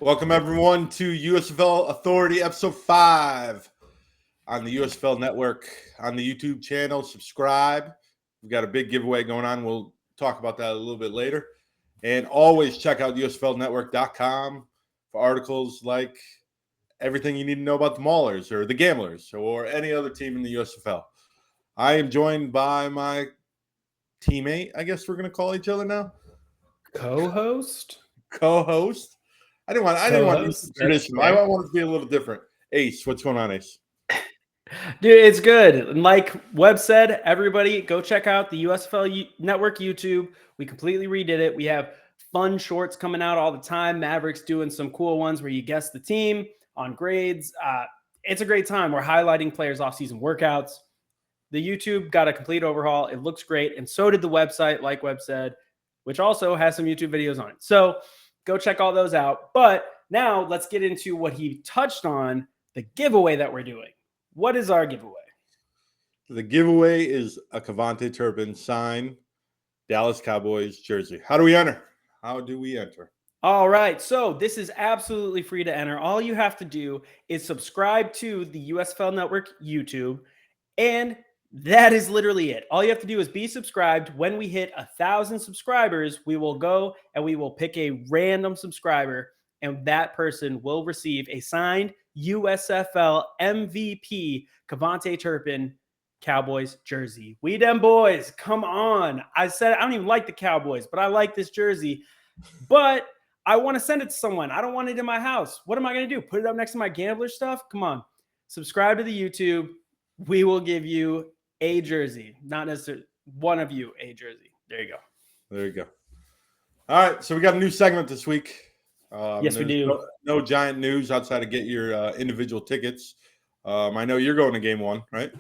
Welcome, everyone, to USFL Authority, Episode 5 on the USFL Network, on the YouTube channel. Subscribe. We've got a big giveaway going on. We'll talk about that a little bit later. And always check out USFLnetwork.com for articles like everything you need to know about the Maulers or the Gamblers or any other team in the USFL. I am joined by my teammate, I guess we're going to call each other now. Co-host. I didn't want to use traditional. I want it to be a little different. Ace, what's going on, Ace? Dude, it's good. And like Webb said, everybody go check out the USFL Network YouTube. We completely redid it. We have fun shorts coming out all the time. Maverick's doing some cool ones where you guess the team on grades. It's a great time. We're highlighting players' off-season workouts. The YouTube got a complete overhaul. It looks great. And so did the website, like Webb said, which also has some YouTube videos on it. So go check all those out. But now let's get into what he touched on, the giveaway that we're doing. What is our giveaway? The giveaway is a Cavante Turpin signed Dallas Cowboys jersey. How do we enter? All right. So this is absolutely free to enter. All you have to do is subscribe to the USFL Network YouTube, and that is literally it. All you have to do is be subscribed. When we hit 1,000 subscribers, we will go and we will pick a random subscriber, and that person will receive a signed USFL MVP Cavante Turpin Cowboys jersey. We them boys, come on. I said I don't even like the Cowboys, but I like this jersey. But I want to send it to someone. I don't want it in my house. What am I going to do? Put it up next to my gambler stuff? Come on. Subscribe to the YouTube. We will give you a jersey. Not necessarily one of you a jersey. There you go. All right. So we got a new segment this week. Yes, we do. No giant news outside of get your individual tickets. I know you're going to game one, right?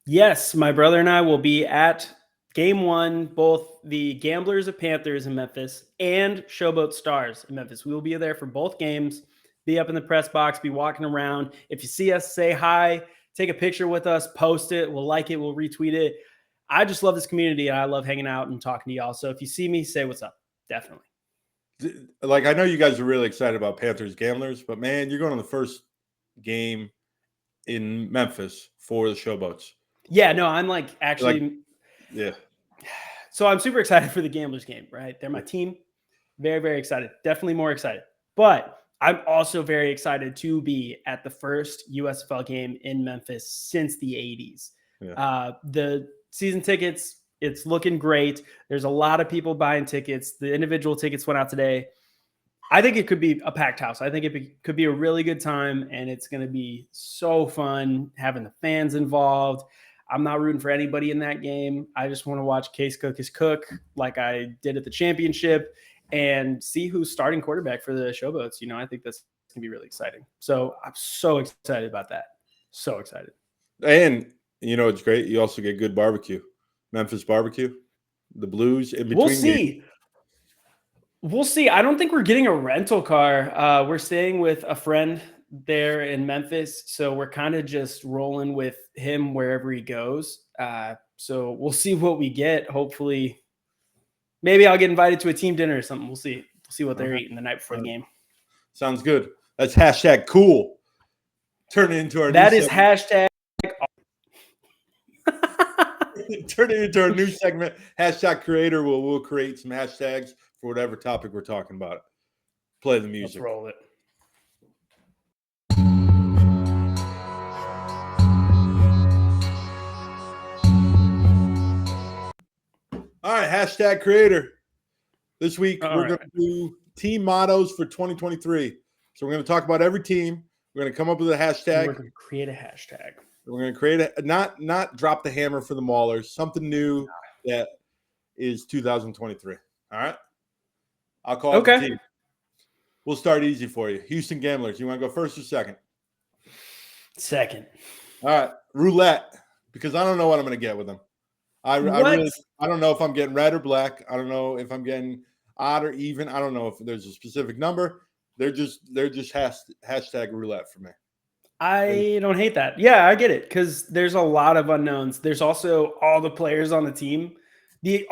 Yes. My brother and I will be at game one, both the Gamblers of Panthers in Memphis and Showboat Stars in Memphis. We will be there for both games, be up in the press box, be walking around. If you see us, say hi, take a picture with us, post it. We'll like it. We'll retweet it. I just love this community, and I love hanging out and talking to y'all. So if you see me, say what's up. Definitely. Like, I know you guys are really excited about Panthers Gamblers, but man, you're going to the first game in Memphis for the Showboats. Yeah, no, I'm like actually. Yeah. So I'm super excited for the Gamblers game, right? They're my team. Very, very excited. Definitely more excited. But I'm also very excited to be at the first USFL game in Memphis since the 80s. Yeah. The season tickets, it's looking great. There's a lot of people buying tickets. The individual tickets went out today. I think it could be a packed house. I think it could be a really good time, and it's going to be so fun having the fans involved. I'm not rooting for anybody in that game. I just want to watch Case Cook is cook like I did at the championship and see who's starting quarterback for the Showboats. You know, I think that's going to be really exciting. So I'm so excited about that. So excited. And, you know, it's great. You also get good barbecue. Memphis barbecue, the Blues in between. We'll see. Games. We'll see. I don't think we're getting a rental car. We're staying with a friend there in Memphis, so we're kind of just rolling with him wherever he goes. So we'll see what we get. Hopefully, maybe I'll get invited to a team dinner or something. We'll see. We'll see what they're eating the night before the game. Sounds good. That's hashtag cool. Turn it into our that is hashtag. Turn it into our new segment. Hashtag creator. We'll create some hashtags for whatever topic we're talking about. Play the music. Let's roll it. All right, hashtag creator. This week, we're going to do team mottos for 2023. So we're going to talk about every team. We're going to come up with a hashtag. We're going to create a hashtag. We're going to create a not drop the hammer for the Maulers, something new that is 2023. All right? I'll call it the team. We'll start easy for you. Houston Gamblers. You want to go first or second? Second. All right. Roulette, because I don't know what I'm going to get with them. I don't know if I'm getting red or black. I don't know if I'm getting odd or even. I don't know if there's a specific number. They're just hashtag roulette for me. I don't hate that. Yeah, I get it because there's a lot of unknowns. There's also all the players on the team.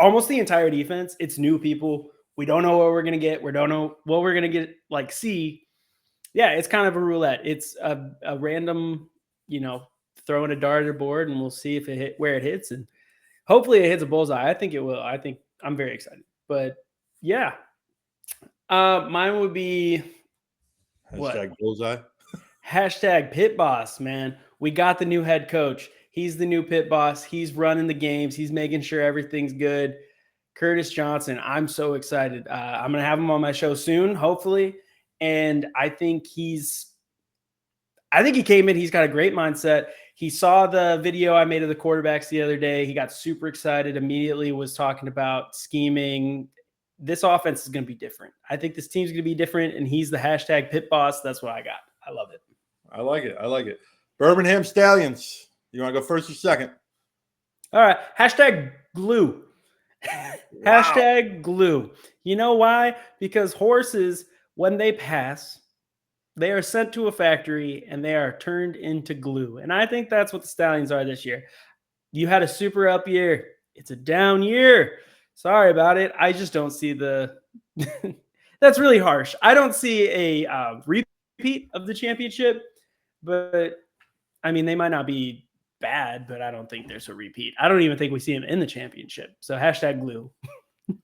Almost the entire defense, it's new people. We don't know what we're going to get. We don't know what we're going to get, see. Yeah, it's kind of a roulette. It's a random, throwing a dart at a board, and we'll see if it hit where it hits, and hopefully it hits a bullseye. I think it will. I think I'm very excited. But yeah, mine would be what? Hashtag bullseye. Hashtag pit boss, man. We got the new head coach. He's the new pit boss. He's running the games. He's making sure everything's good. Curtis Johnson. I'm so excited. I'm going to have him on my show soon, hopefully. And I think he came in. He's got a great mindset. He saw the video I made of the quarterbacks the other day. He got super excited immediately, was talking about scheming. This offense is going to be different. I think this team's going to be different, and he's the hashtag pit boss. That's what I got. I love it. I like it. I like it. Birmingham Stallions. You want to go first or second? All right. Hashtag glue. Wow. Hashtag glue. You know why? Because horses, when they pass, they are sent to a factory and they are turned into glue. And I think that's what the Stallions are this year. You had a super up year. It's a down year. Sorry about it. I just don't see the – that's really harsh. I don't see a repeat of the championship, but, I mean, they might not be bad, but I don't think there's a repeat. I don't even think we see them in the championship. So hashtag glue.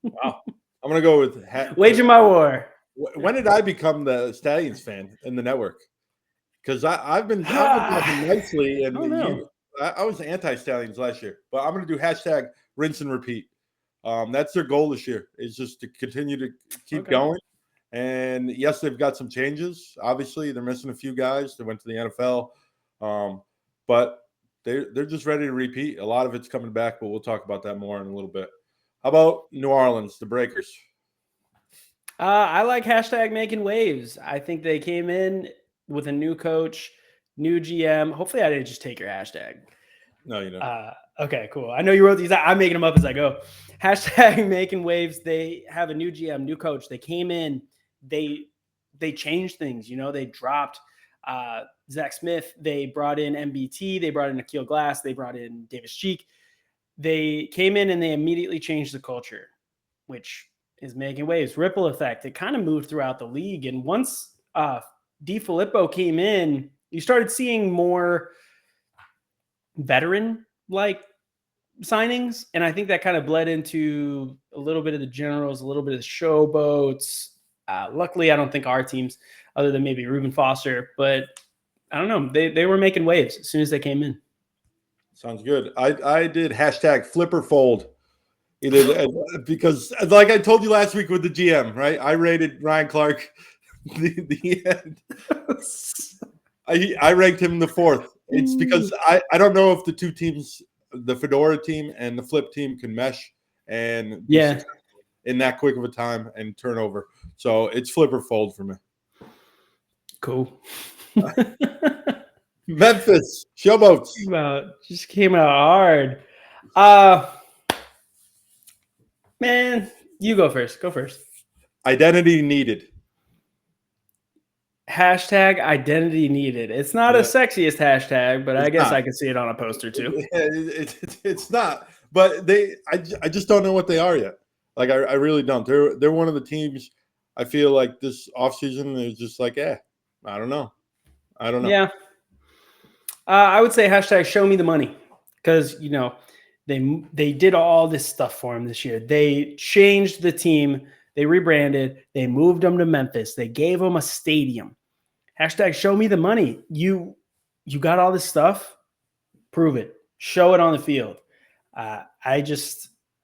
Wow. I'm going to go with waging my war. When did I become the Stallions fan in the network? Because I've been talking nicely, and I was anti-Stallions last year. But I'm going to do hashtag rinse and repeat. That's their goal this year, is just to continue to keep going. And yes, they've got some changes. Obviously, they're missing a few guys that went to the NFL. But they're just ready to repeat. A lot of it's coming back, but we'll talk about that more in a little bit. How about New Orleans, the Breakers? I like hashtag making waves. I think they came in with a new coach, new GM. Hopefully I didn't just take your hashtag. No, you don't. Okay, cool. I know you wrote these. I'm making them up as I go. Hashtag making waves. They have a new GM, new coach. They came in. They changed things. They dropped Zach Smith. They brought in MBT. They brought in Akil Glass. They brought in Davis Cheek. They came in and they immediately changed the culture, which is making waves. Ripple effect. It kind of moved throughout the league. And once DiFilippo came in, you started seeing more veteran-like signings. And I think that kind of bled into a little bit of the Generals, a little bit of the Showboats. Luckily, I don't think our teams, other than maybe Reuben Foster, but I don't know. They were making waves as soon as they came in. Sounds good. I did hashtag flipper fold. Because like I told you last week with the GM, right? I rated Ryan Clark the end. I ranked him in the 4th. It's because I don't know if the two teams, the Fedora team and the Flip team, can mesh and in that quick of a time and turnover. So it's flipper fold for me. Cool. Memphis Showboats just came out hard. Man, you go first. Go first. Identity needed. Hashtag identity needed. It's not a sexiest hashtag, but I guess I could see it on a poster too. It's not. But I just don't know what they are yet. Like I really don't. They're one of the teams I feel like this offseason is just like, I don't know. Yeah. I would say hashtag show me the money, because they did all this stuff for him this year. They changed the team. They rebranded. They moved them to Memphis. They gave them a stadium. Hashtag show me the money. You got all this stuff. Prove it. Show it on the field.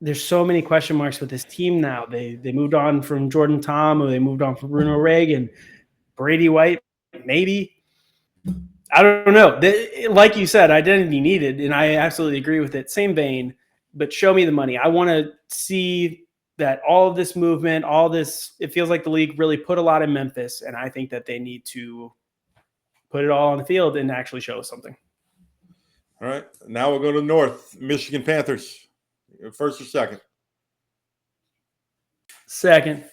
There's so many question marks with this team now. They moved on from Jordan Tom, or they moved on from Bruno Reagan, Brady White, maybe. I don't know. Like you said, identity needed, and I absolutely agree with it. Same vein, but show me the money. I want to see that all of this movement, all this, it feels like the league really put a lot in Memphis, and I think that they need to put it all on the field and actually show us something. All right. Now we'll go to North. Michigan Panthers. First or second? Second.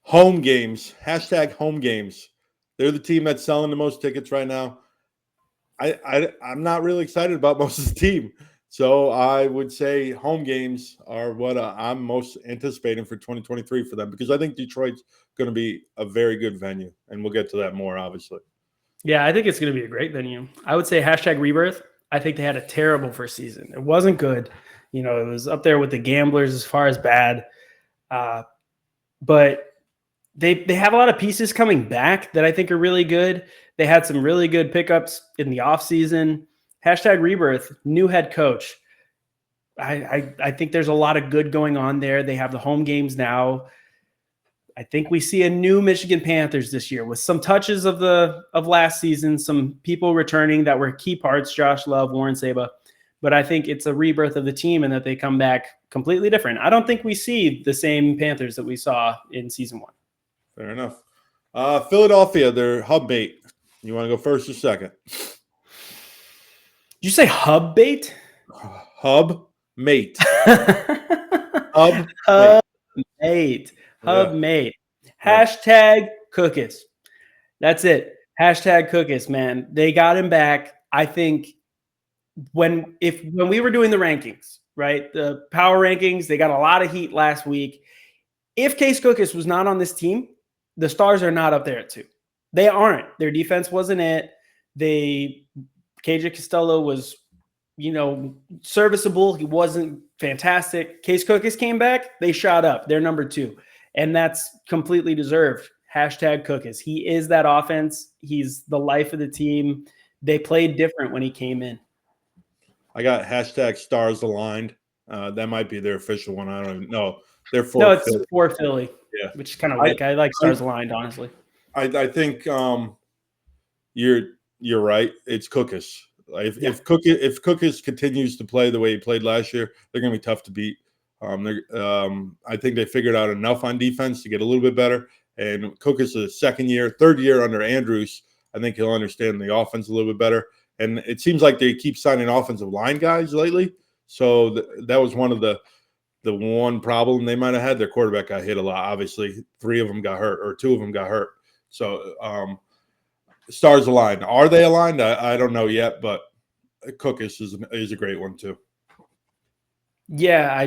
Home games. Hashtag home games. They're the team that's selling the most tickets right now. I'm not really excited about most of the team. So I would say home games are what I'm most anticipating for 2023 for them, because I think Detroit's going to be a very good venue, and we'll get to that more, obviously. Yeah, I think it's going to be a great venue. I would say #rebirth. I think they had a terrible first season. It wasn't good. It was up there with the Gamblers as far as bad. But they have a lot of pieces coming back that I think are really good. They had some really good pickups in the offseason. #rebirth, new head coach. I think there's a lot of good going on there. They have the home games now. I think we see a new Michigan Panthers this year with some touches of last season, some people returning that were key parts, Josh Love, Warren Saban. But I think it's a rebirth of the team and that they come back completely different. I don't think we see the same Panthers that we saw in season 1. Fair enough. Philadelphia, they're hub bait. You want to go first or second? Did you say hub bait? Hub mate. Hub mate. Hub mate. #Cookus. That's it. #Cookus, man. They got him back. I think when we were doing the rankings, right? The power rankings, they got a lot of heat last week. If Case Cookus was not on this team, the Stars are not up there at 2. They aren't. Their defense wasn't it. KJ Costello was, serviceable. He wasn't fantastic. Case Cookus came back. They shot up. They're number 2. And that's completely deserved. #Cookus. He is that offense. He's the life of the team. They played different when he came in. I got #stars aligned. That might be their official one. I don't even know. They're for No, it's Philly. for Philly. Yeah, which is kind of weak. I like stars aligned, honestly. I think you're right. It's Cookus. If Cookus continues to play the way he played last year, they're going to be tough to beat. I think they figured out enough on defense to get a little bit better. And Cookus is third year under Andrews. I think he'll understand the offense a little bit better. And it seems like they keep signing offensive line guys lately. So that was one of the one problem they might have had. Their quarterback got hit a lot. Obviously, 3 of them got hurt, or 2 of them got hurt. So stars aligned. Are they aligned? I don't know yet, but Cookus is a great one too. Yeah,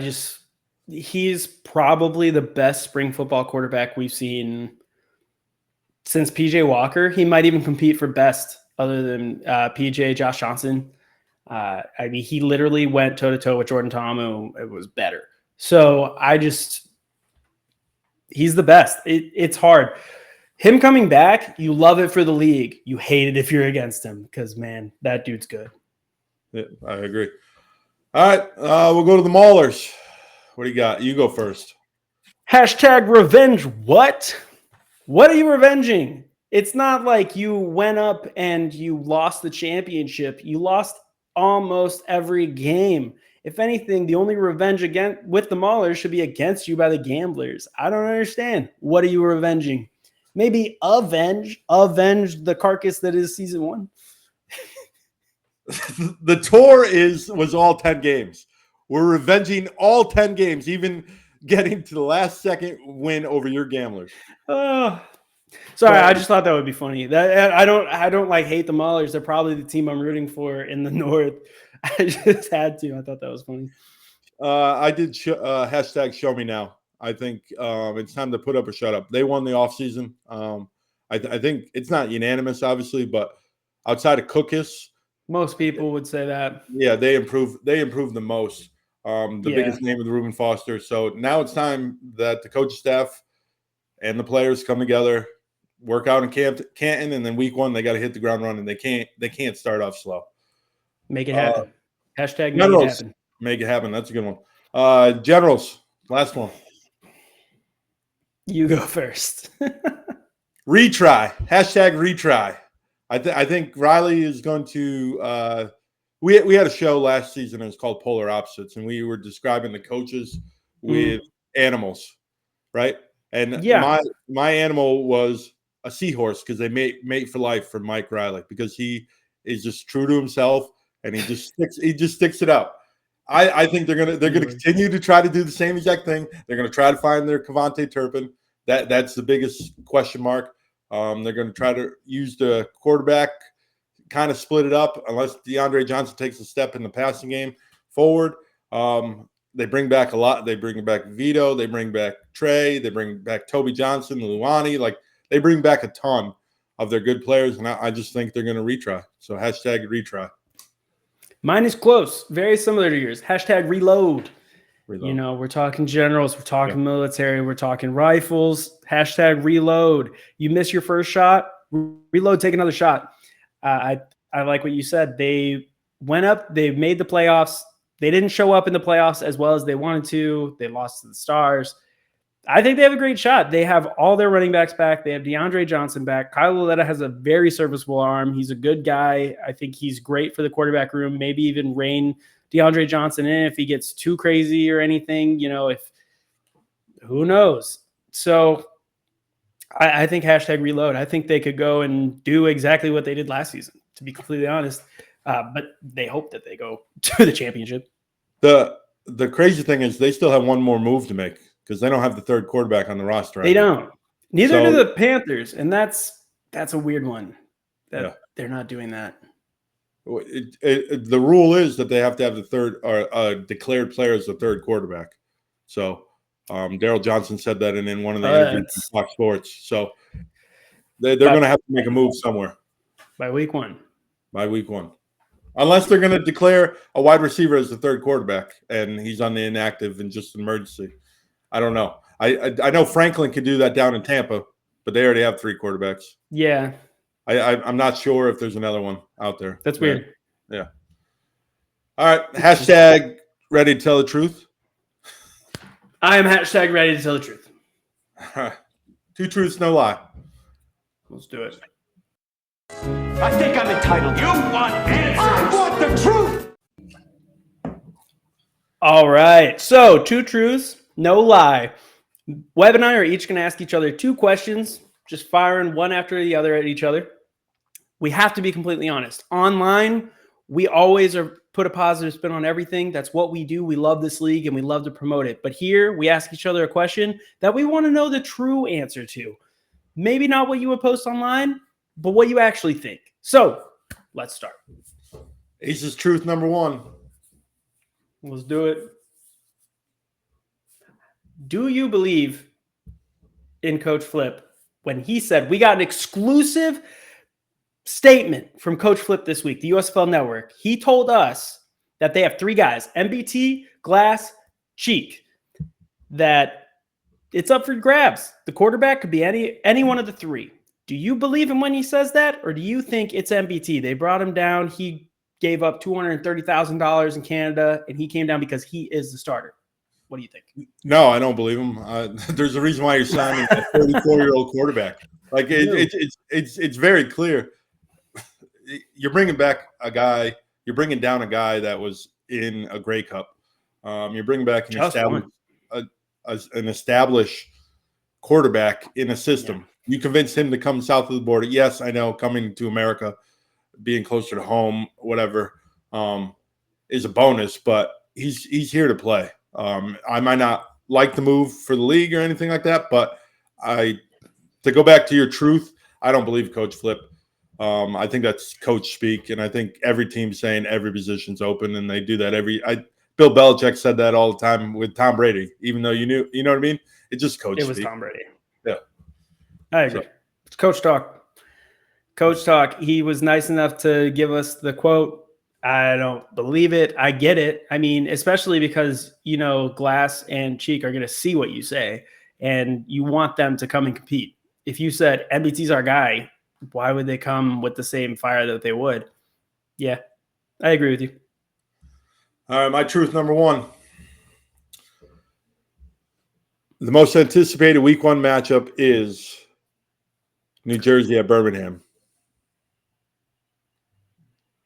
he's probably the best spring football quarterback we've seen since PJ Walker. He might even compete for best other than PJ, Josh Johnson. He literally went toe-to-toe with Jordan Ta'amu. It was better. So he's the best. It's hard. Him coming back, you love it for the league. You hate it if you're against him because, man, that dude's good. Yeah, I agree. All right, we'll go to the Maulers. What do you got? You go first. #revenge what? What are you revenging? It's not like you went up and you lost the championship. You lost almost every game. If anything, the only revenge with the Maulers should be against you by the Gamblers. I don't understand. What are you revenging? Maybe avenge the carcass that is season 1. The tour was all 10 games. We're revenging all 10 games, even getting to the last second win over your Gamblers. Sorry, I just thought that would be funny. That I don't like hate the Maulers. They're probably the team I'm rooting for in the North. I just had to. I thought that was funny. I did #show me now. I think it's time to put up or shut up. They won the offseason. I think it's not unanimous, obviously, but outside of Cookus, most people would say that. Yeah, they improved the most. Biggest name of the Reuben Foster. So now it's time that the coaching staff and the players come together, work out in Canton, and then week 1 they got to hit the ground running. They can't start off slow. Make it happen. #make Generals, it happen. Make it happen. That's a good one. Generals, last one. You go first. Retry. #retry. I think Riley is going to we had a show last season. It was called Polar Opposites, and we were describing the coaches with animals, right? And my animal was a seahorse because they mate for life for Mike Riley because he is just true to himself and he just sticks it out. I think they're gonna continue to try to do the same exact thing. They're gonna try to find their Cavante Turpin. That's the biggest question mark. They're going to try to use the quarterback, kind of split it up, unless DeAndre Johnson takes a step in the passing game forward. They bring back a lot. They bring back Vito. They bring back Trey. They bring back Toby Johnson, Luani. Like, they bring back a ton of their good players, and I just think they're going to retry. So hashtag retry. Mine is close, very similar to yours. Hashtag reload. Reload. You know, we're talking generals, we're talking military, we're talking rifles. Hashtag reload. You miss your first shot, reload, take another shot. I like what you said. They went up, they made the playoffs. They didn't show up in the playoffs as well as they wanted to. They lost to the Stars. I think they have a great shot. They have all their running backs back. They have DeAndre Johnson back. Kyle Lauletta has a very serviceable arm. He's a good guy. I think he's great for the quarterback room. Maybe even rein DeAndre Johnson in if he gets too crazy or anything. You know, who knows? So I think hashtag reload. I think they could go and do exactly what they did last season, to be completely honest. But they hope that they go to the championship. The crazy thing is they still have one more move to make, because they don't have the third quarterback on the roster. They don't. Neither do the Panthers, and that's a weird one. They're not doing that. The rule is that they have to have the third or declared player as the third quarterback. So Daryl Johnson said that in one of the interviews on Fox Sports. So they're going to have to make a move somewhere by week one. Unless they're going to declare a wide receiver as the third quarterback and he's on the inactive and just an emergency. I don't know. I know Franklin could do that down in Tampa, but they already have three quarterbacks. Yeah. I'm not sure if there's another one out there. That's weird. Yeah. All right. Hashtag ready to tell the truth. I am hashtag ready to tell the truth. All right. Two truths, no lie. Let's do it. I think I'm entitled. You want answers. I want the truth. All right. So, two truths, no lie. Webb and I are each going to ask each other two questions, just firing one after the other at each other. We have to be completely honest. Online, we always put a positive spin on everything. That's what we do. We love this league and we love to promote it. But here, we ask each other a question that we want to know the true answer to. Maybe not what you would post online, but what you actually think. So, let's start. Ace's truth number one. Let's do it. Do you believe in Coach Flip when he said, we got an exclusive statement from Coach Flip this week, the USFL Network. He told us that they have three guys, MBT, Glass, Cheek, that it's up for grabs. The quarterback could be any one of the three. Do you believe him when he says that, or do you think it's MBT? They brought him down. He gave up $230,000 in Canada, and he came down because he is the starter. What do you think? No, I don't believe him. There's a reason why you're signing a 34-year-old quarterback. Like it's very clear. You're bringing back a guy. You're bringing down a guy that was in a Grey Cup. You're bringing back an established quarterback in a system. Yeah. You convinced him to come south of the border. Yes, I know coming to America, being closer to home, whatever, is a bonus. But he's here to play. I might not like the move for the league or anything like that, but to go back to your truth, I don't believe Coach Flip. I think that's coach speak, and I think every team's saying every position's open, and they do that Bill Belichick said that all the time with Tom Brady, even though you know what I mean? It's just coach speak. It was Tom Brady. Yeah. I agree. It's coach talk. Coach talk. He was nice enough to give us the quote. I don't believe it. I get it. I mean, especially because, Glass and Cheek are going to see what you say, and you want them to come and compete. If you said MBT's our guy, why would they come with the same fire that they would? Yeah, I agree with you. All right, my truth number one. The most anticipated week one matchup is New Jersey at Birmingham.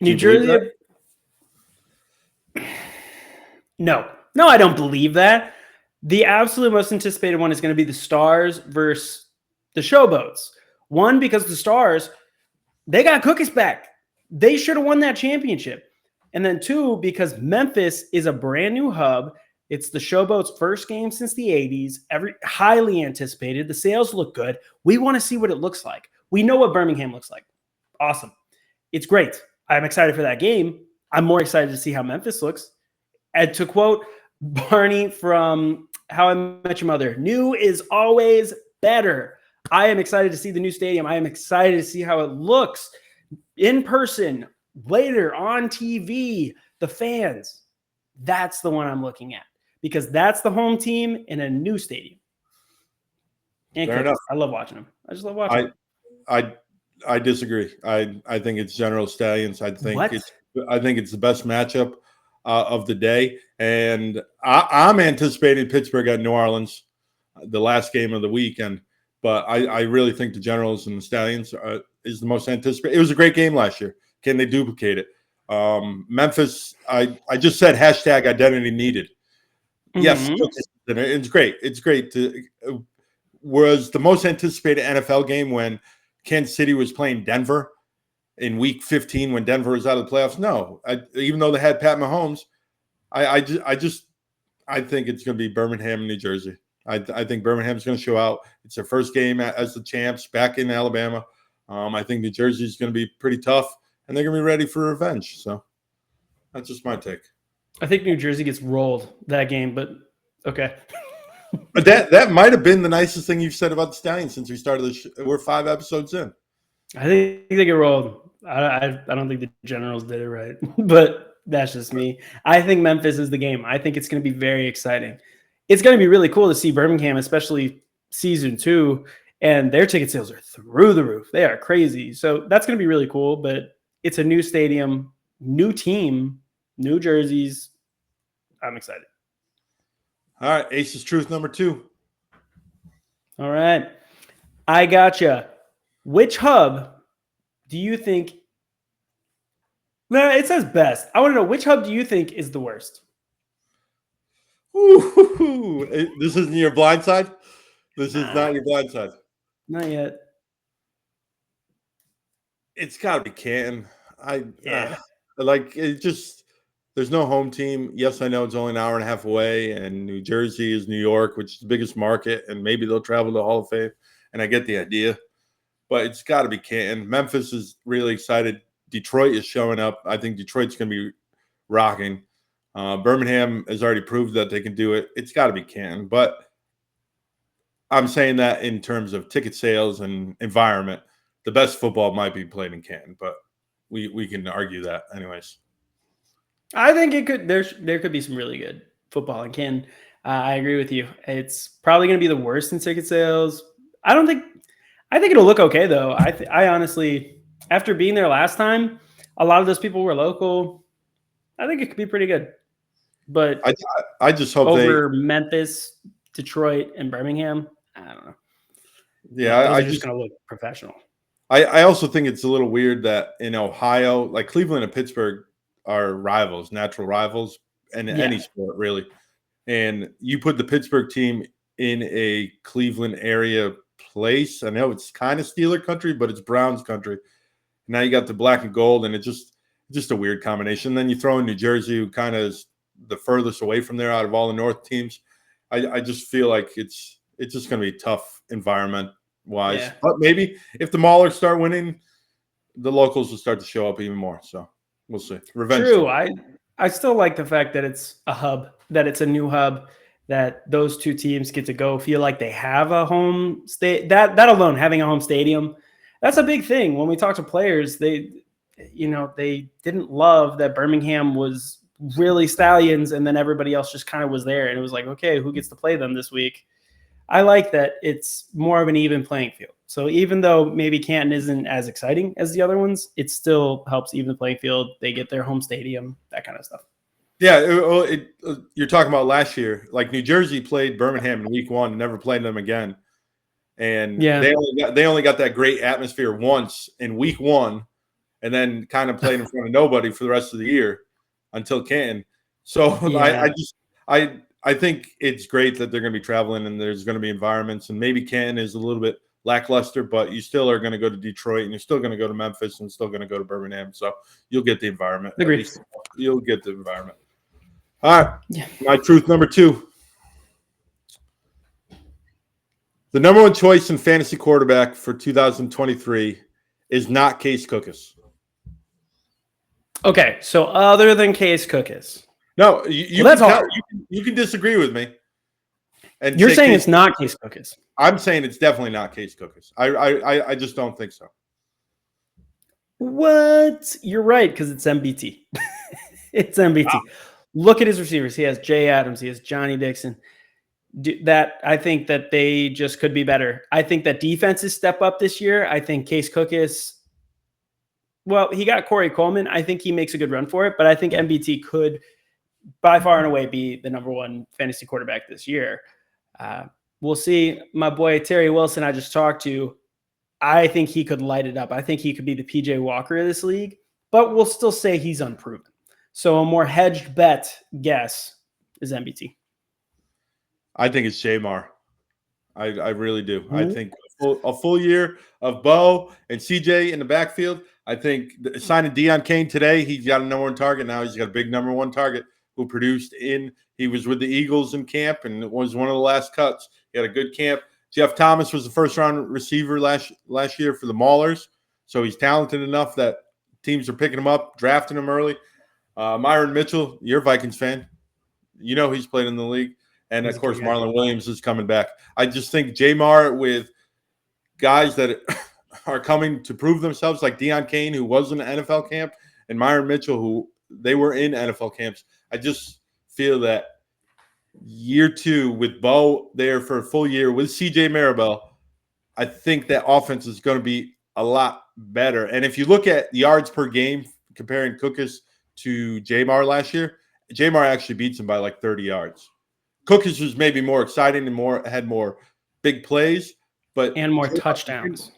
New Jersey? No, I don't believe that. The absolute most anticipated one is going to be the Stars versus the Showboats. One, because the Stars, they got Cookies back. They should have won that championship. And then two, because Memphis is a brand new hub. It's the Showboats' first game since the 80s. Highly anticipated. The sales look good. We want to see what it looks like. We know what Birmingham looks like. Awesome. It's great. I'm excited for that game. I'm more excited to see how Memphis looks. And to quote Barney from How I Met Your Mother, new is always better. I am excited to see the new stadium. I am excited to see how it looks in person, later on TV, the fans. That's the one I'm looking at because that's the home team in a new stadium. And Fair enough. I love watching them. I just love watching them. I disagree. I think it's General Stallions. I think What? it's the best matchup of the day, and I'm anticipating Pittsburgh at New Orleans, the last game of the weekend. But I really think the Generals and the Stallions is the most anticipated. It was a great game last year. Can they duplicate it? Memphis. I just said hashtag identity needed. Yes, it's great. It's great to. Was the most anticipated NFL game when Kansas City was playing Denver in Week 15 when Denver was out of the playoffs? No, even though they had Pat Mahomes, I think it's going to be Birmingham, New Jersey. I think Birmingham's going to show out. It's their first game as the champs back in Alabama. I think New Jersey is going to be pretty tough, and they're going to be ready for revenge. So that's just my take. I think New Jersey gets rolled that game, but okay. But that might have been the nicest thing you've said about the Stallions since we started this. We're 5 episodes in. I think they get rolled. I don't think the Generals did it right, but that's just me. I think Memphis is the game. I think it's going to be very exciting. It's going to be really cool to see Birmingham, especially season 2, and their ticket sales are through the roof. They are crazy. So that's going to be really cool, but it's a new stadium, new team, new jerseys. I'm excited. All right, Ace's Truth number 2. All right. I gotcha. Which hub do you think? No, it says best. I want to know, which hub do you think is the worst? Ooh, this isn't your blind side? This is not your blind side. Not yet. It's got to be Canton. There's no home team. Yes, I know it's only an hour and a half away, and New Jersey is New York, which is the biggest market, and maybe they'll travel to Hall of Fame, and I get the idea. But it's got to be Canton. Memphis is really excited. Detroit is showing up. I think Detroit's going to be rocking. Birmingham has already proved that they can do it. It's got to be Canton. But I'm saying that in terms of ticket sales and environment, the best football might be played in Canton, but we can argue that anyways. I think it could. There could be some really good football in Canton. I agree with you. It's probably going to be the worst in ticket sales. I think it'll look okay though. I honestly, after being there last time, a lot of those people were local. I think it could be pretty good. But I just hope over Memphis, Detroit, and Birmingham, I don't know. Yeah, I'm just going to look professional. I also think it's a little weird that in Ohio, like Cleveland and Pittsburgh are rivals, natural rivals, and any sport really. And you put the Pittsburgh team in a Cleveland area place. I know it's kind of Steeler country, but it's Browns country. Now you got the black and gold, and it's just a weird combination. Then you throw in New Jersey, who kind of is the furthest away from there out of all the North teams. I just feel like it's just going to be tough environment-wise. Yeah. But maybe if the Maulers start winning, the locals will start to show up even more. So we'll see. Revenge. True. I still like the fact that it's a hub, that it's a new hub, that those two teams get to go feel like they have a home state. That alone, having a home stadium, that's a big thing. When we talk to players, they didn't love that Birmingham was really Stallions and then everybody else just kind of was there. And it was like, okay, who gets to play them this week? I like that it's more of an even playing field. So even though maybe Canton isn't as exciting as the other ones, it still helps even the playing field. They get their home stadium, that kind of stuff. Yeah, you're talking about last year. Like New Jersey played Birmingham in week 1, never played them again. And they only got that great atmosphere once in week 1, and then kind of played in front of nobody for the rest of the year until Canton. So yeah. I think it's great that they're going to be traveling and there's going to be environments, and maybe Canton is a little bit lackluster, but you still are going to go to Detroit and you're still going to go to Memphis and still going to go to Birmingham. So you'll get the environment. Agreed. You'll get the environment. All right. Yeah. My truth number 2. The number 1 choice in fantasy quarterback for 2023 is not Case Cookus. Okay, so other than Case Cookus. No, you Well, that's can hard. you can disagree with me. And You're say saying Case it's not Case Cookus. I'm saying it's definitely not Case Cookus. I just don't think so. What? You're right, because it's MBT. It's MBT. Wow. Look at his receivers. He has Jay Adams. He has Johnny Dixon. I think that they just could be better. I think that defenses step up this year. I think Case Cookus, well, he got Corey Coleman. I think he makes a good run for it, but I think MBT could by far and away be the number one fantasy quarterback this year. We'll see. My boy Terry Wilson, I just talked to, I think he could light it up. I think he could be the PJ Walker of this league, but we'll still say he's unproven. So a more hedged bet guess is MBT. I think it's Jamar. I really do. Mm-hmm. I think a full year of Bo and CJ in the backfield. I think signing Deion Kane today, he's got a number one target. Now he's got a big number one target who produced he was with the Eagles in camp and was one of the last cuts. He had a good camp. Jeff Thomas was the first-round receiver last year for the Maulers, so he's talented enough that teams are picking him up, drafting him early. Myron Mitchell, you're a Vikings fan. You know he's played in the league. And, of course, Marlon Williams is coming back. I just think Jamar with guys that are coming to prove themselves, like Deion Kane, who was in the NFL camp, and Myron Mitchell, who they were in NFL camps. I just feel that year two with Bo there for a full year with CJ Maribel, I think that offense is going to be a lot better. And if you look at yards per game comparing Cookus to Jamar last year, Jamar actually beats him by like 30 yards. Cookus was maybe more exciting and had more big plays, and more touchdowns.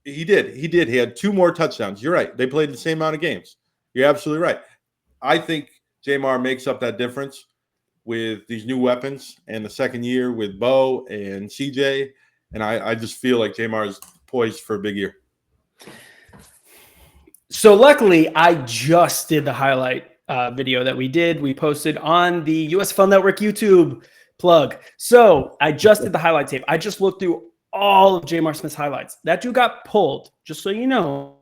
He did. He had 2 more touchdowns. You're right. They played the same amount of games. You're absolutely right. I think Jamar makes up that difference with these new weapons and the second year with Bo and CJ. And I just feel like Jamar is poised for a big year. So luckily, I just did the highlight video that we posted on the USFL Network YouTube plug. So I just did the highlight tape. I just looked through all of Jamar Smith's highlights. That dude got pulled, just so you know,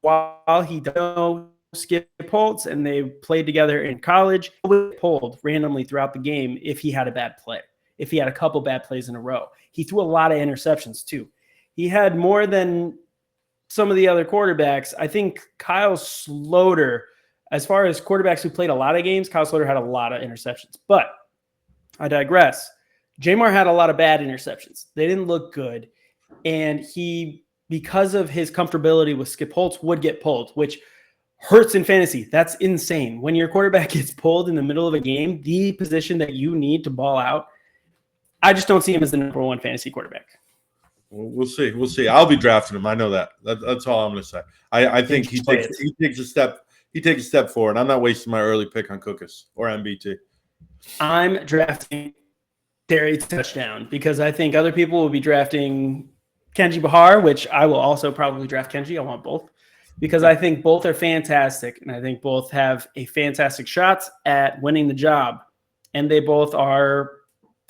while he doesn't know Skip Holtz and they played together in college, he was pulled randomly throughout the game if he had a bad play, if he had a couple bad plays in a row. He threw a lot of interceptions too. He had more than some of the other quarterbacks. I think Kyle Sloter, as far as quarterbacks who played a lot of games, Kyle Sloter had a lot of interceptions. But I digress. Jamar had a lot of bad interceptions. They didn't look good. And he, because of his comfortability with Skip Holtz, would get pulled, which hurts in fantasy. That's insane. When your quarterback gets pulled in the middle of a game, the position that you need to ball out, I just don't see him as the number one fantasy quarterback. We'll see. We'll see. I'll be drafting him. I know that. That's all I'm going to say. I think he takes a step. He takes a step forward. I'm not wasting my early pick on Cookus or MBT. I'm drafting Terry touchdown because I think other people will be drafting Kenji Bahar, which I will also probably draft Kenji. I want both because I think both are fantastic, and I think both have a fantastic shot at winning the job. And they both are,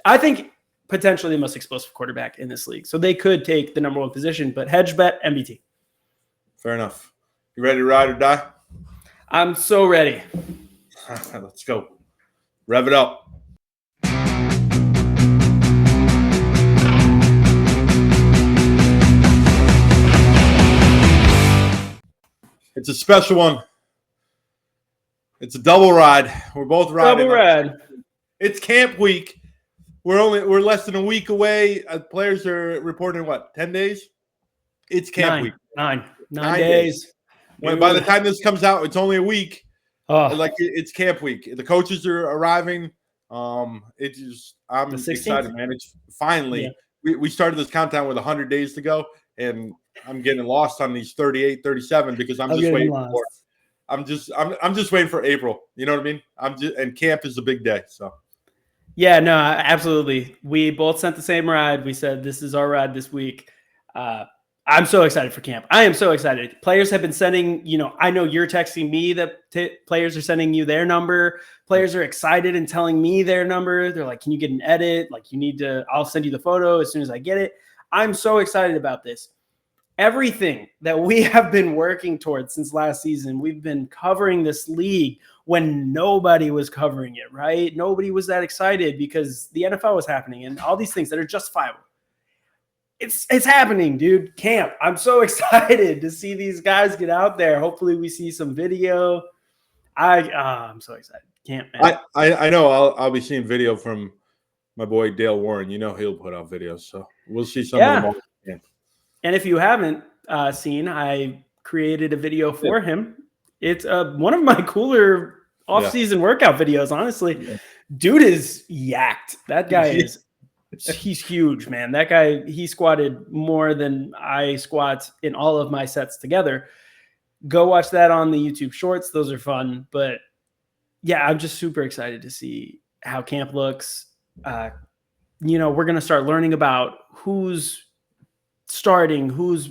I think, potentially the most explosive quarterback in this league. So they could take the number one position, but hedge bet MBT. Fair enough. You ready to ride or die? I'm so ready. Let's go. Rev it up. It's a special one. It's a double ride. We're both riding. Double ride. It's camp week. We're less than a week away. Players are reporting 10 days? It's camp week. 9 days. By the time this comes out, it's only a week. It's camp week. The coaches are arriving. I'm excited, man. It's finally we started this countdown with 100 days to go, and I'm getting lost on these 38, 37 because I'm just waiting for April. You know what I mean? And camp is a big day. So yeah, no, absolutely. We both sent the same ride. We said this is our ride this week. I'm so excited for camp. I am so excited. Players have been sending, I know you're texting me that players are sending you their number. Players are excited and telling me their number. They're like, can you get an edit? Like I'll send you the photo as soon as I get it. I'm so excited about this. everything that we have been working towards since last season. We've been covering this league when nobody was covering it, right? Nobody was that excited because the NFL was happening and all these things that are justifiable. It's happening, dude. Camp. I'm so excited to see these guys get out there. Hopefully we see some video. I'm so excited. Camp, man. I know I'll be seeing video from my boy Dale Warren. You know he'll put out videos, so we'll see some of them. Yeah. And if you haven't seen, I created a video for him. It's one of my cooler off-season workout videos, honestly. Yeah. Dude is yacked. That guy he's huge, man. That guy, he squatted more than I squat in all of my sets together. Go watch that on the YouTube shorts. Those are fun. But yeah, I'm just super excited to see how camp looks. We're going to start learning about who's starting, who's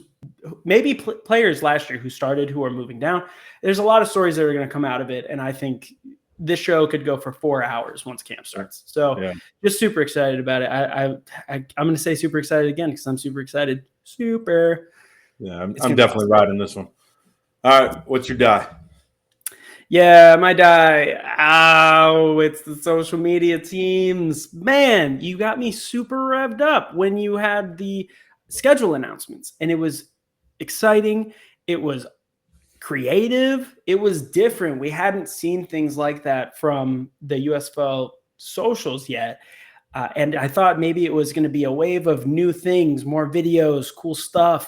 maybe players last year who started, who are moving down. There's a lot of stories that are going to come out of it. And I think this show could go for 4 hours once camp starts. So just super excited about it. I'm going to say super excited again because I'm super excited. Super. Yeah, I'm definitely riding this one. All right, what's your die? Yeah, my die. Oh, it's the social media teams. Man, you got me super revved up when you had the schedule announcements, and it was exciting. It was creative. It was different. We hadn't seen things like that from the USFL socials yet. And I thought maybe it was going to be a wave of new things, more videos, cool stuff.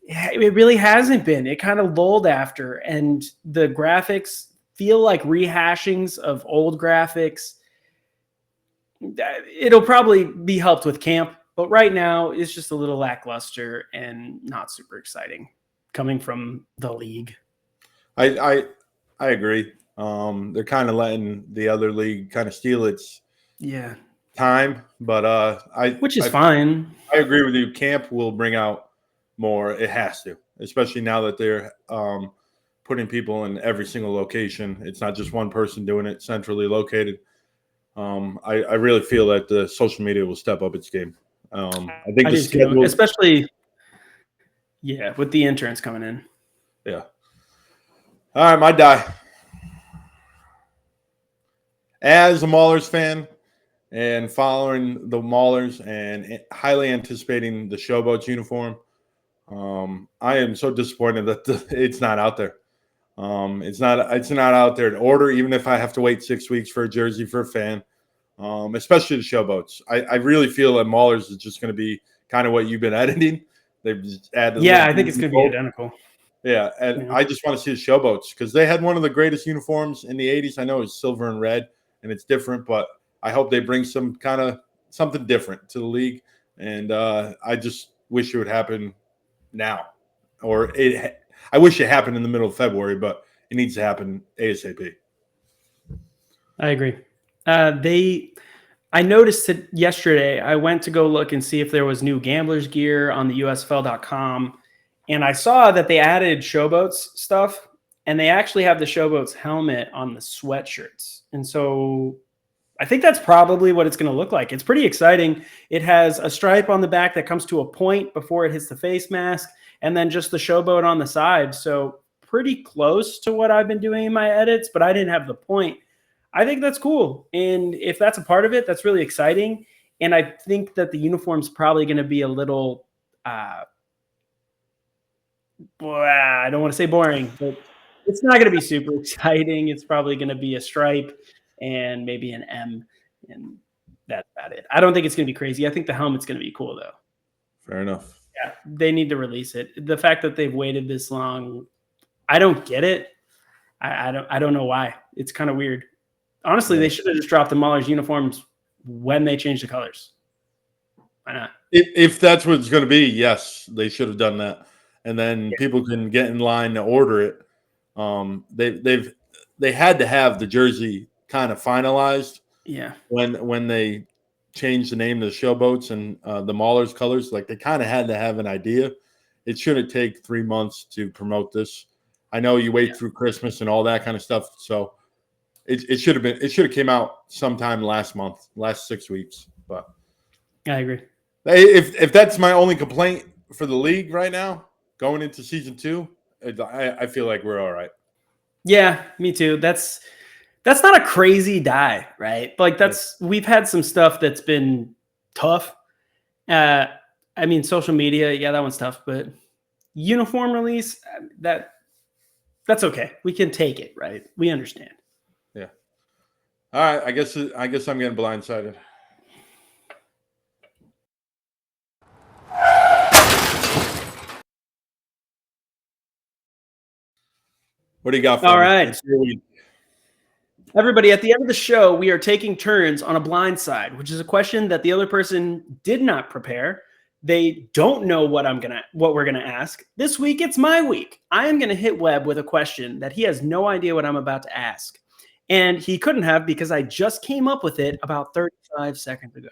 It really hasn't been. It kind of lulled after, and the graphics feel like rehashings of old graphics. It'll probably be helped with camp, but right now it's just a little lackluster and not super exciting coming from the league. I agree. They're kind of letting the other league kind of steal its time, but which is fine. I agree with you. Camp will bring out more. It has to, especially now that they're putting people in every single location. It's not just one person doing it, centrally located. I really feel that the social media will step up its game. I think the schedule, especially with the interns coming in. Yeah. All right, my die. As a Maulers fan and following the Maulers and highly anticipating the Showboats uniform, I am so disappointed that it's not out there. It's not out there to order, even if I have to wait 6 weeks for a jersey for a fan, especially the Showboats. I really feel that Maulers is just going to be kind of what you've been editing. They've just added. Yeah, I think it's going to be identical. Yeah, and I just want to see the Showboats because they had one of the greatest uniforms in the 80s. I know it's silver and red, and it's different, but I hope they bring some kind of something different to the league. And I just wish it would happen now, I wish it happened in the middle of February, but it needs to happen ASAP. I agree. I noticed it yesterday. I went to go look and see if there was new Gamblers gear on the USFL.com. And I saw that they added Showboats stuff, and they actually have the Showboats helmet on the sweatshirts. And so I think that's probably what it's going to look like. It's pretty exciting. It has a stripe on the back that comes to a point before it hits the face mask, and then just the Showboat on the side. So pretty close to what I've been doing in my edits, but I didn't have the point. I think that's cool. And if that's a part of it, that's really exciting. And I think that the uniform's probably going to be a little I don't want to say boring, but it's not going to be super exciting. It's probably going to be a stripe and maybe an M, and that's about it. I don't think it's going to be crazy. I think the helmet's going to be cool, though. Fair enough. Yeah, they need to release it. The fact that they've waited this long, I don't get it. I don't know why. It's kind of weird. Honestly, they should have just dropped the Maulers uniforms when they changed the colors. Why not? If that's what it's going to be, yes, they should have done that. And then people can get in line to order it. They had to have the jersey kind of finalized. Yeah. When they changed the name to the Showboats and the Maulers colors, like they kind of had to have an idea. It shouldn't take 3 months to promote this. I know you wait through Christmas and all that kind of stuff. So it should have came out sometime last 6 weeks. But I agree. If that's my only complaint for the league right now, going into season 2, I feel like we're all right. Yeah, me too. That's not a crazy die, right? Like we've had some stuff that's been tough. I mean, social media, yeah, that one's tough, but uniform release, that's okay. We can take it, right? We understand. Yeah. All right. I guess I'm getting blindsided. What do you got for All me? right. Everybody, at the end of the show, we are taking turns on a blind side, which is a question that the other person did not prepare. They don't know what we're gonna ask. This week, it's my week. I am gonna hit Webb with a question that he has no idea what I'm about to ask. And he couldn't have because I just came up with it about 35 seconds ago.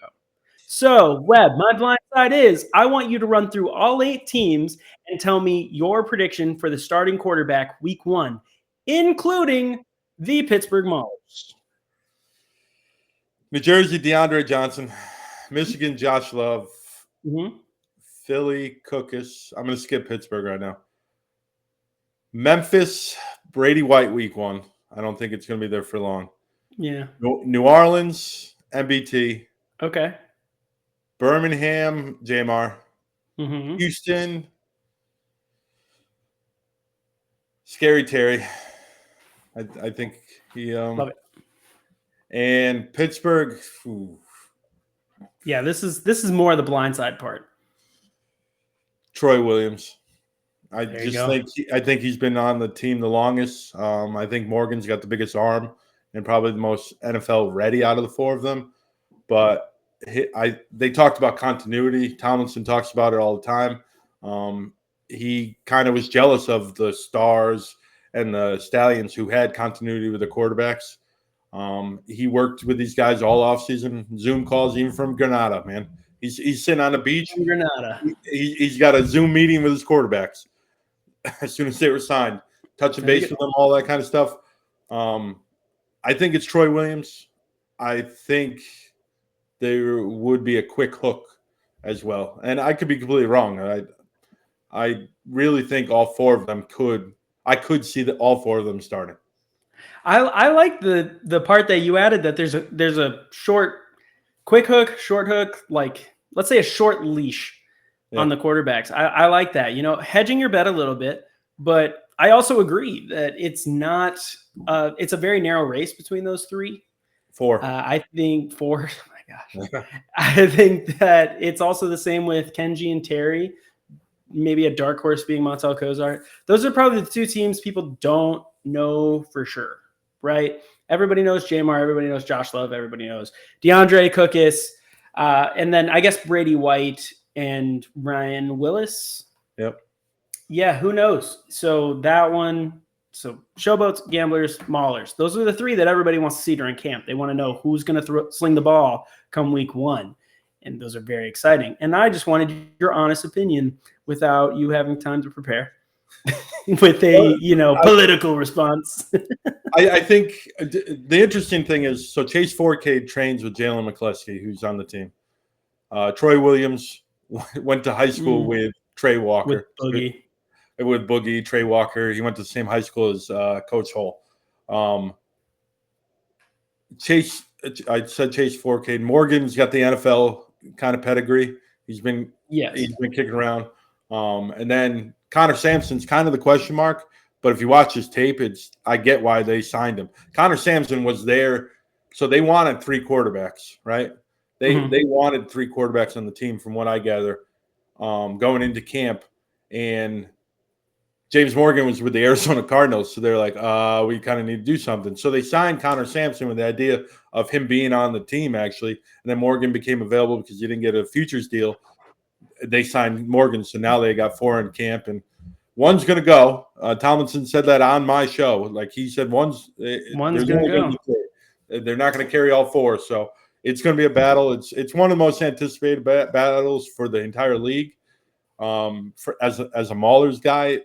So, Webb, my blind side is I want you to run through all 8 teams and tell me your prediction for the starting quarterback week 1, including the Pittsburgh Maulers. New Jersey, DeAndre Johnson. Michigan, Josh Love. Mm-hmm. Philly, Cookus. I'm going to skip Pittsburgh right now. Memphis, Brady White week 1. I don't think it's going to be there for long. Yeah. New Orleans, MBT. Okay. Birmingham, JMR. Mm-hmm. Houston, Scary Terry. I think he Love it. And Pittsburgh. Ooh. Yeah, this is more the blindside part. Troy Williams. I There you just go. think he's been on the team the longest. I think Morgan's got the biggest arm and probably the most NFL ready out of the 4 of them. But they talked about continuity. Tomlinson talks about it all the time. He kind of was jealous of the Stars and the Stallions who had continuity with the quarterbacks. He worked with these guys all offseason, Zoom calls, even from Granada, man. He's sitting on the beach. Granada. He's got a Zoom meeting with his quarterbacks as soon as they were signed, touching base with them, all that kind of stuff. I think it's Troy Williams. I think there would be a quick hook as well. And I could be completely wrong. I really think all 4 of them I could see all 4 of them starting. I like the part that you added that there's a quick hook, short hook, like let's say a short leash on the quarterbacks. I like that. You know, hedging your bet a little bit, but I also agree that it's not it's a very narrow race between those 3. 4. I think 4. Oh my gosh. I think that it's also the same with Kenji and Terry. Maybe a dark horse being Montel Kozart. Those are probably the 2 teams people don't know for sure, right? Everybody knows Jamar. Everybody knows Josh Love. Everybody knows DeAndre Cookus. And then I guess Brady White and Ryan Willis. Yep. Yeah, who knows? So that one. So showboats, gamblers, maulers. Those are the 3 that everybody wants to see during camp. They want to know who's going to sling the ball come week 1. And those are very exciting. And I just wanted your honest opinion without you having time to prepare with a, political response. I think the interesting thing is, so Chase Forcade trains with Jalen McCleskey, who's on the team. Troy Williams went to high school with Trey Walker. With Boogie, Trey Walker. He went to the same high school as Coach Hull. Chase, I said Chase Forcade. Morgan's got the NFL kind of pedigree. He's been kicking around. And then Connor Sampson's kind of the question mark. But if you watch his tape, I get why they signed him. Connor Sampson was there, so they wanted 3 quarterbacks, right? They wanted 3 quarterbacks on the team, from what I gather, going into camp. And James Morgan was with the Arizona Cardinals, so they're like, we kind of need to do something. So they signed Connor Sampson with the idea of him being on the team, actually. And then Morgan became available because he didn't get a futures deal. They signed Morgan, so now they got 4 in camp, and one's going to go. Tomlinson said that on my show. Like, he said one's going to go. They're not going to carry all 4, so it's going to be a battle. It's one of the most anticipated battles for the entire league. As a Maulers guy,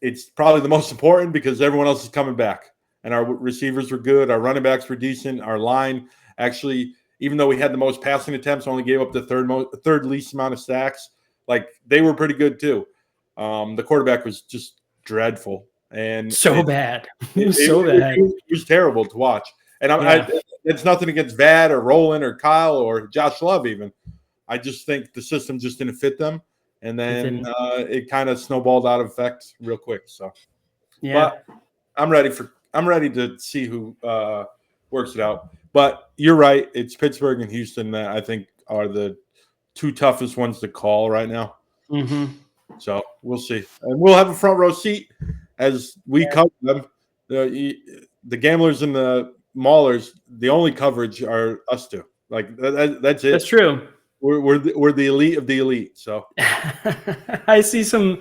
it's probably the most important because everyone else is coming back. And our receivers were good. Our running backs were decent. Our line, actually, even though we had the most passing attempts, only gave up the third least amount of sacks. Like, they were pretty good too. The quarterback was just dreadful, and So bad. It was terrible to watch. And it's nothing against Vad or Roland or Kyle or Josh Love even. I just think the system just didn't fit them, and then it kind of snowballed out of effect real quick. So, but I'm ready to see who works it out. But you're right; it's Pittsburgh and Houston that I think are the two toughest ones to call right now. Mm-hmm. So we'll see, and we'll have a front row seat as we cover them. The gamblers and the maulers, the only coverage are us two. Like that's it. That's true. We're the elite of the elite. So I see some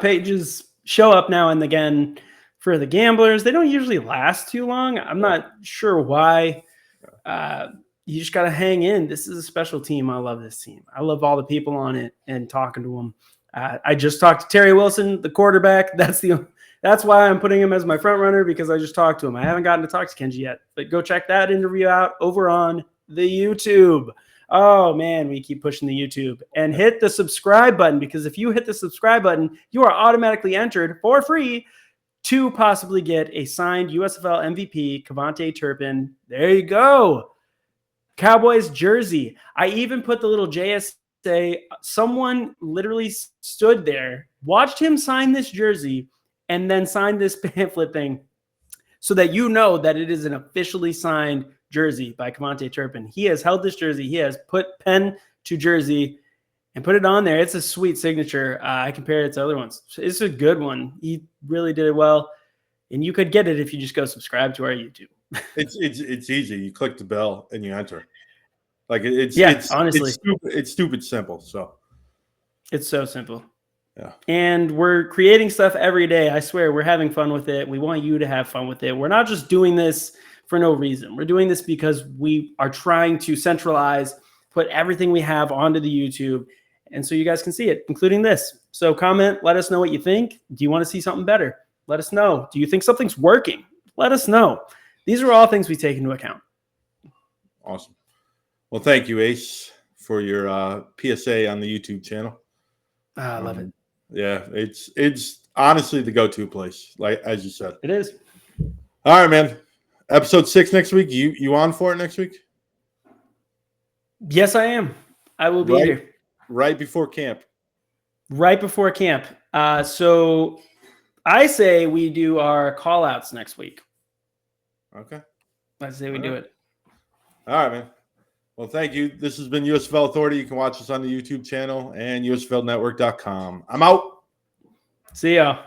pages show up now and again for the gamblers. They don't usually last too long. I'm not sure why. You just got to hang in. This is a special team. I love this team. I love all the people on it and talking to them. I just talked to Terry Wilson, the quarterback. That's why I'm putting him as my front runner, because I just talked to him. I haven't gotten to talk to Kenji yet, but go check that interview out over on the YouTube. Oh man, we keep pushing the YouTube, and hit the subscribe button, because if you hit the subscribe button, you are automatically entered for free to possibly get a signed USFL MVP, Kavontae Turpin. There you go. Cowboys jersey. I even put the little JSA. Someone literally stood there, watched him sign this jersey, and then signed this pamphlet thing so that you know that it is an officially signed jersey by Kavontae Turpin. He has held this jersey. He has put pen to jersey and put it on there. It's a sweet signature. I compare it to other ones. It's a good one. He really did it well. And you could get it if you just go subscribe to our YouTube. It's easy. You click the bell and you enter. Like honestly, it's stupid simple. So it's so simple. Yeah. And we're creating stuff every day. I swear we're having fun with it. We want you to have fun with it. We're not just doing this for no reason. We're doing this because we are trying to centralize, put everything we have onto the YouTube, and so you guys can see it, including this. So comment, let us know what you think. Do you want to see something better? Let us know. Do you think something's working? Let us know. These are all things we take into account. Awesome. Well, thank you, Ace, for your PSA on the YouTube channel. I love it. Yeah, it's honestly the go-to place, like as you said. It is. All right, man. Episode 6 next week. You on for it next week? Yes, I am. I will be here. Right before camp. Right before camp. So I say we do our call-outs next week. Okay. I say we do it. All right, man. Well, thank you. This has been USFL Authority. You can watch us on the YouTube channel and USFLnetwork.com. I'm out. See ya.